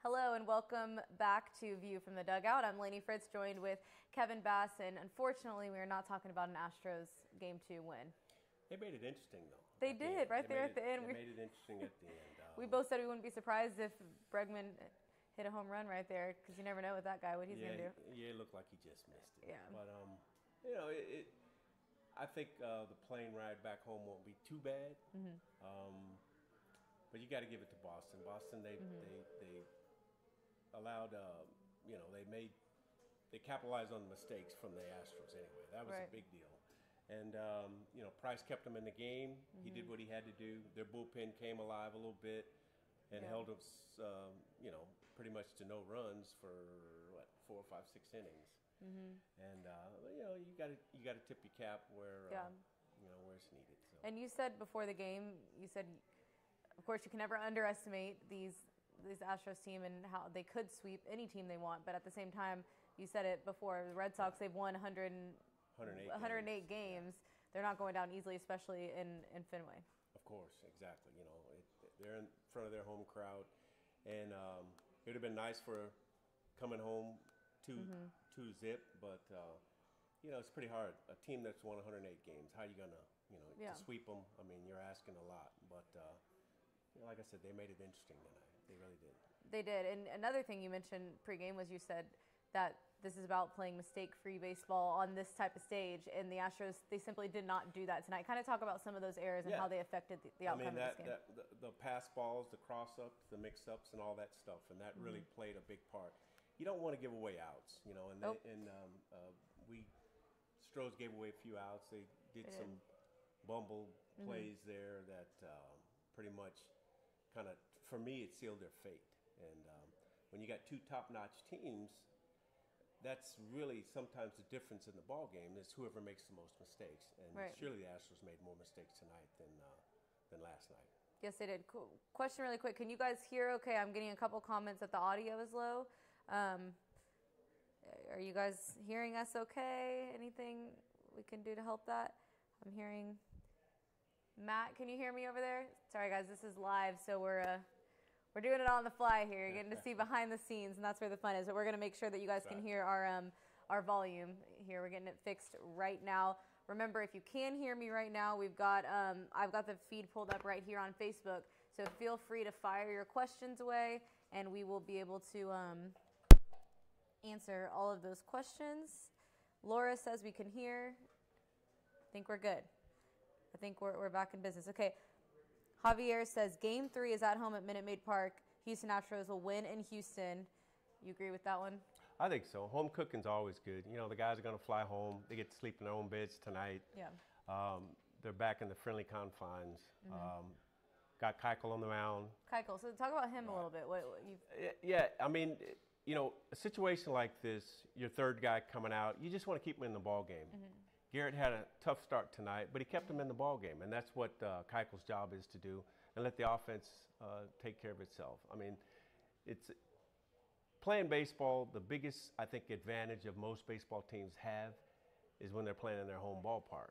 Hello and welcome back to View from the Dugout. I'm Lainie Fritz, joined with Kevin Bass, and unfortunately we are not talking about an Astros Game 2 win. They made it interesting, though. They did, right there at the end. They made it interesting at the end. We both said we wouldn't be surprised if Bregman hit a home run right there, because you never know with that guy what he's going to do. Yeah, it looked like he just missed it. Yeah. But, I think the plane ride back home won't be too bad. But you got to give it to Boston. Boston, they allowed, they capitalized on the mistakes from the Astros anyway. That was a big deal. And, Price kept him in the game. He did what he had to do. Their bullpen came alive a little bit and held us, pretty much to no runs for, 4, 5, 6 innings. And, you got to tip your cap where, where it's needed. So. And you said before the game, of course, you can never underestimate these Astros team and how they could sweep any team they want. But at the same time, you said it before, the Red Sox, they've won 108 games. They're not going down easily, especially in Fenway. Of course, exactly. They're in front of their home crowd. And it would have been nice for coming home 2-0, but, it's pretty hard. A team that's won 108 games, how are you going to, to sweep them? I mean, you're asking a lot. But, like I said, they made it interesting tonight. They really did. They did. And another thing you mentioned pregame was you said that this is about playing mistake-free baseball on this type of stage, and the Astros, they simply did not do that tonight. Kind of talk about some of those errors and how they affected the outcome of this game. The pass balls, the cross-ups, the mix-ups, and all that stuff, and that really played a big part. You don't want to give away outs, Astros gave away a few outs. They did some bumble plays there that pretty much kind of, for me, it sealed their fate. And when you got two top-notch teams, that's really sometimes the difference in the ball game is whoever makes the most mistakes. And surely the Astros made more mistakes tonight than last night. Yes, they did. Cool. Question really quick. Can you guys hear okay? I'm getting a couple comments that the audio is low. Are you guys hearing us okay? Anything we can do to help that? I'm hearing Matt, can you hear me over there? Sorry, guys, this is live, so we're doing it on the fly here. You're getting to see behind the scenes, and that's where the fun is. But we're going to make sure that you guys can hear our volume here. We're getting it fixed right now. Remember, if you can hear me right now, we've got I've got the feed pulled up right here on Facebook. So feel free to fire your questions away, and we will be able to answer all of those questions. Laura says we can hear. I think we're good. I think we're back in business. Okay. Javier says Game 3 is at home at Minute Maid Park. Houston Astros will win in Houston. You agree with that one? I think so. Home cooking's always good. The guys are going to fly home. They get to sleep in their own beds tonight. Yeah. They're back in the friendly confines. Got Keuchel on the mound. Keuchel. So talk about him a little bit. Yeah, I mean, a situation like this, your third guy coming out, you just want to keep him in the ball game. Garrett had a tough start tonight, but he kept him in the ball game, and that's what Keuchel's job is to do, and let the offense take care of itself. I mean, it's playing baseball. The biggest, I think, advantage of most baseball teams have is when they're playing in their home ballpark.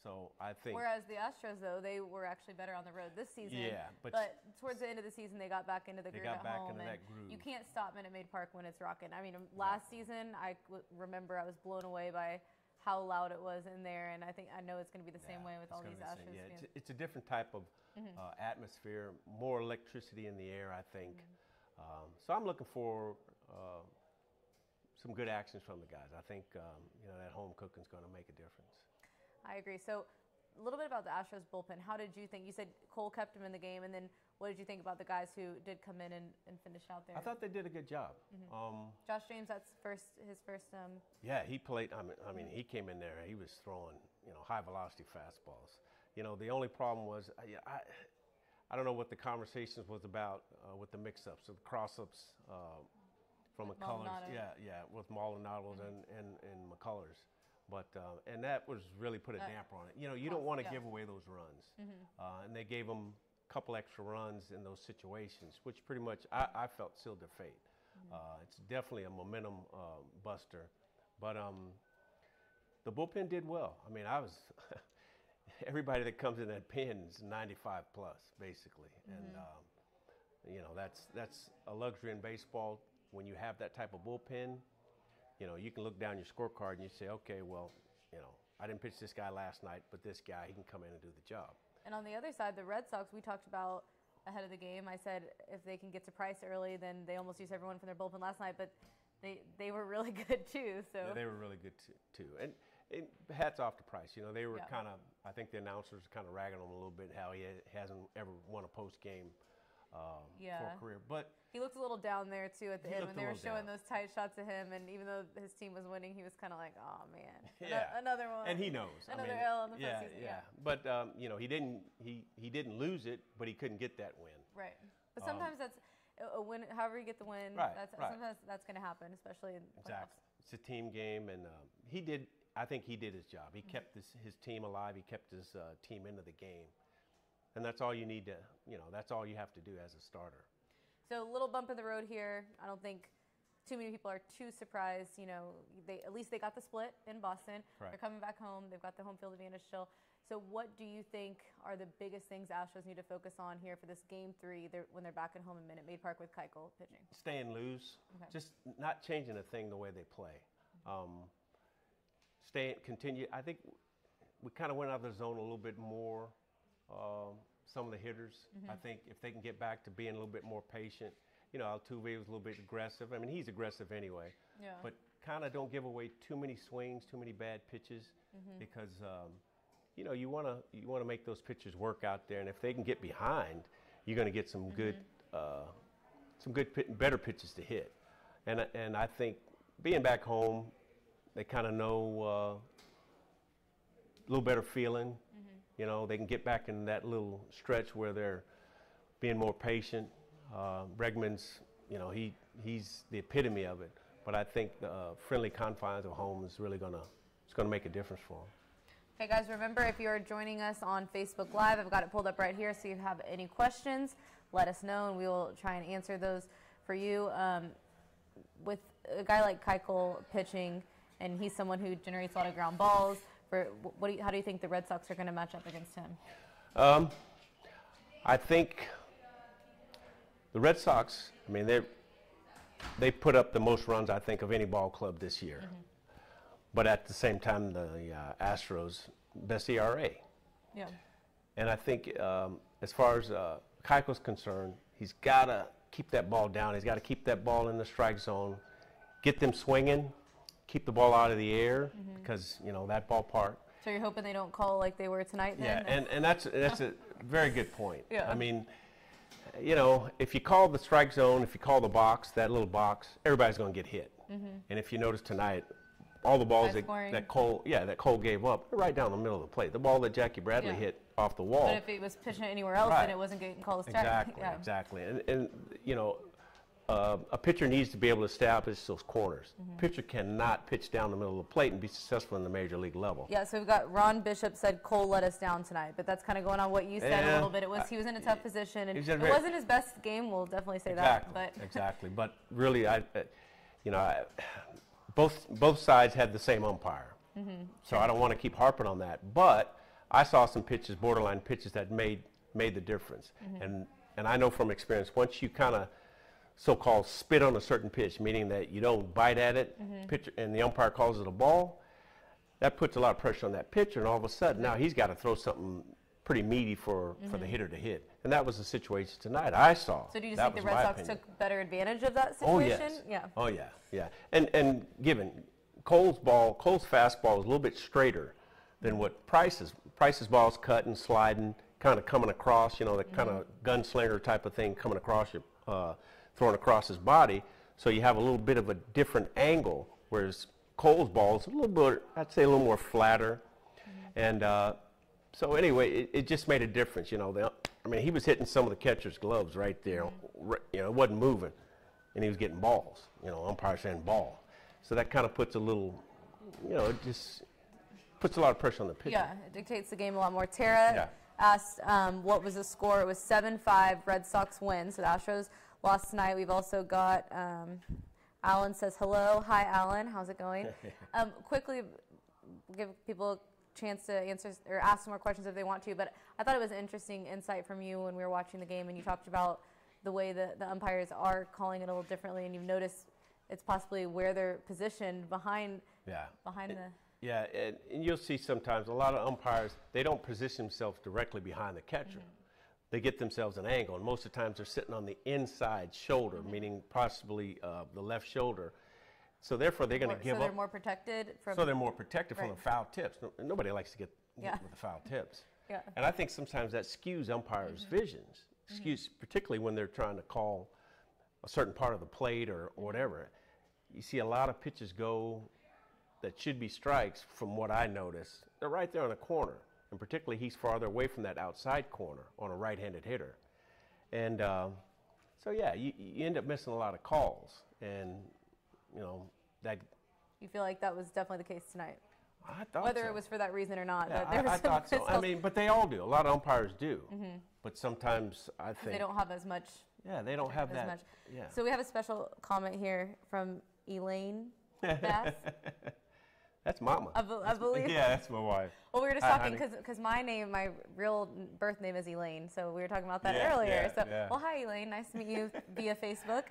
So I think. Whereas the Astros, though, they were actually better on the road this season. Yeah, but towards the end of the season, they got back into the groove at home. Into that groove. You can't stop Minute Maid Park when it's rocking. I mean, last season, I remember I was blown away by how loud it was in there, and I know it's going to be the same way with all these Astros fans. It's a different type of atmosphere, more electricity in the air, I think. So I'm looking for some good actions from the guys. I think that home cooking is going to make a difference. I agree. So a little bit about the Astros bullpen. How did you think? You said Cole kept him in the game, and then what did you think about the guys who did come in and finish out there? I thought they did a good job. Josh James, that's his first. Yeah, he played. I mean, he came in there. He was throwing, high velocity fastballs. The only problem was, I don't know what the conversations was about with the mix-ups, or the cross-ups from McCullers. Yeah, with Maldonado's and McCullers. But and that was really put a damper on it. You don't want to give away those runs, and they gave them a couple extra runs in those situations, which pretty much I felt sealed their fate. It's definitely a momentum buster, but the bullpen did well. I mean, everybody that comes in that pen is 95 plus basically, and You know, that's a luxury in baseball. When you have that type of bullpen, you know, you can look down your scorecard and you say, okay, well, you know, I didn't pitch this guy last night, but this guy, he can come in and do the job. And on the other side, the Red Sox, we talked about ahead of the game. I said if they can get to Price early, then they almost used everyone from their bullpen last night, but they were really good too. So yeah, they were really good too. And hats off to Price. You know, they were kind of, I think the announcers kind of ragging on him a little bit how he hasn't ever won a post-game for a career. But he looked a little down there too at the end when they were showing those tight shots of him, and even though his team was winning, he was kind of like, "Oh man, another one." And he knows another L on the first season. Yeah. But you know, he didn't lose it, but he couldn't get that win. Right. But sometimes that's a win. However you get the win, sometimes that's going to happen, especially in playoffs. It's a team game, and he did. I think he did his job. He kept his team alive. He kept his team into the game, and that's all you need to. You know, that's all you have to do as a starter. So a little bump in the road here. I don't think too many people are too surprised. You know, at least they got the split in Boston. Right. They're coming back home. They've got the home field advantage still. So what do you think are the biggest things Astros need to focus on here for this Game 3 when they're back at home in Minute Maid Park with Keuchel pitching? Staying loose. Okay. Just not changing a thing the way they play. Continue. I think we kind of went out of the zone a little bit more. Some of the hitters, I think if they can get back to being a little bit more patient. You know, Altuve was a little bit aggressive. I mean, he's aggressive anyway. Yeah. But kind of don't give away too many swings, too many bad pitches, because you know, you want to make those pitchers work out there, and if they can get behind, you're going to get some good, better pitches to hit. And I think being back home, they kind of know a little better feeling. You know, they can get back in that little stretch where they're being more patient. Bregman's, you know, he's the epitome of it. But I think the friendly confines of home is really gonna make a difference for him. Hey guys, remember if you're joining us on Facebook Live, I've got it pulled up right here. So if you have any questions, let us know, and we will try and answer those for you. With a guy like Keuchel pitching, and he's someone who generates a lot of ground balls. How do you think the Red Sox are going to match up against him? I think the Red Sox, I mean, they put up the most runs, I think, of any ball club this year. But at the same time, the Astros, best ERA. Yeah. And I think as far as Keuchel's concerned, he's got to keep that ball down. He's got to keep that ball in the strike zone, get them swinging, keep the ball out of the air, because, you know, that ballpark. So you're hoping they don't call like they were tonight then? Yeah, and that's a very good point. Yeah. I mean, you know, if you call the strike zone, if you call the box, that little box, everybody's going to get hit. And if you notice tonight, all the balls that Cole gave up, they're right down the middle of the plate. The ball that Jackie Bradley hit off the wall. But if he was pitching anywhere else, then it wasn't getting called a strike. Exactly. And you know, a pitcher needs to be able to establish those corners. Pitcher cannot pitch down the middle of the plate and be successful in the major league level. Yeah, so we've got Ron Bishop said Cole let us down tonight, but that's kind of going on what you said a little bit. He was in a tough position, and it wasn't his best game. We'll definitely say that. But exactly. But really, both sides had the same umpire, so I don't want to keep harping on that. But I saw some pitches, borderline pitches, that made the difference. And I know from experience, once you kind of so-called spit on a certain pitch, meaning that you don't bite at it, pitcher, and the umpire calls it a ball, that puts a lot of pressure on that pitcher, and all of a sudden now he's got to throw something pretty meaty for the hitter to hit. And that was the situation tonight I saw. So do you think the Red Sox took better advantage of that situation? Oh, yes. Yeah. Oh, yeah. And given Cole's fastball is a little bit straighter than what Price's ball is cut and sliding, kind of coming across, you know, the kind of gunslinger type of thing coming across your thrown across his body, so you have a little bit of a different angle, whereas Cole's ball is a little bit, I'd say, a little more flatter. And so anyway, it just made a difference, you know. I mean, he was hitting some of the catcher's gloves right there, you know, it wasn't moving, and he was getting balls, you know, umpire saying ball. So that kind of puts a little, you know, it just puts a lot of pressure on the pitcher. Yeah, it dictates the game a lot more. Tara asked what was the score. It was 7-5, Red Sox win, so the Astros lost tonight. We've also got Alan says hello. Hi, Alan. How's it going? Quickly, give people a chance to answer or ask some more questions if they want to. But I thought it was an interesting insight from you when we were watching the game, and you talked about the way that the umpires are calling it a little differently, and you've noticed it's possibly where they're positioned behind the. Yeah, and you'll see sometimes a lot of umpires, they don't position themselves directly behind the catcher. They get themselves an angle, and most of the times they're sitting on the inside shoulder, meaning possibly the left shoulder. So therefore, they're going to give up. So they're more protected from. So they're more protected from the foul tips. Nobody likes to get with the foul tips. Yeah. And I think sometimes that skews umpires' visions, particularly when they're trying to call a certain part of the plate or whatever. You see a lot of pitches go that should be strikes, from what I notice. They're right there on the corner, and particularly he's farther away from that outside corner on a right-handed hitter. And so, yeah, you end up missing a lot of calls, and, that. You feel like that was definitely the case tonight? I thought Whether so. it was for that reason or not. Yeah, there was I thought so. I mean, but they all do. A lot of umpires do. But sometimes I think. They don't have as much. Yeah, they don't have that. Much. Yeah. So we have a special comment here from Elaine Bass. That's Mama. I believe. Yeah, that's my wife. Well, we were just talking because my real birth name is Elaine, so we were talking about that earlier. Well, hi Elaine, nice to meet you via Facebook.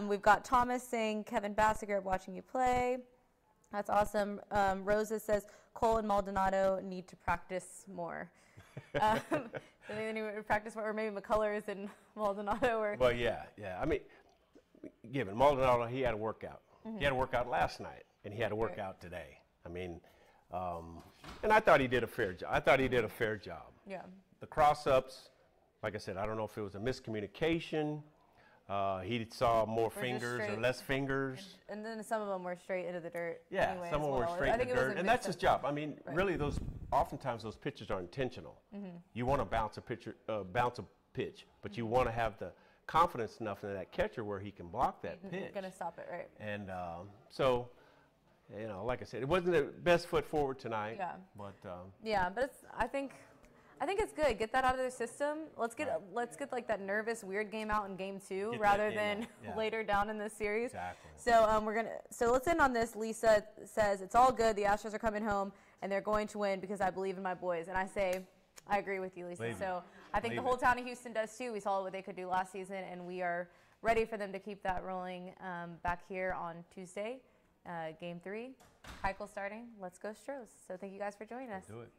We've got Thomas saying, Kevin Bassiger watching you play. That's awesome. Rosa says Cole and Maldonado need to practice more. They need to practice more, or maybe McCullers and Maldonado. Well, yeah. I mean, given Maldonado, he had a workout. He had a workout last night, and he had a workout today. I mean, and I thought he did a fair job. Yeah. The cross-ups, like I said, I don't know if it was a miscommunication. He saw more fingers or less fingers. And then some of them were straight into the dirt. Yeah, anyway, some of them were straight in the dirt. And that's his job. I mean, really, oftentimes those pitches are intentional. You want to bounce a pitch, but you want to have the confidence enough in that catcher where he can block that pitch. You're going to stop it, right? And so, like I said, it wasn't the best foot forward tonight. Yeah. But but I think it's good. Get that out of their system. Let's get like that nervous, weird game out in game 2 rather than later down in this series. Exactly. So let's end on this. Lisa says it's all good. The Astros are coming home and they're going to win because I believe in my boys. And I say, I agree with you, Lisa. So I think the whole town of Houston does too. We saw what they could do last season, and we are ready for them to keep that rolling back here on Tuesday, game 3. Keuchel starting. Let's go Stros. So thank you guys for joining us. Do it.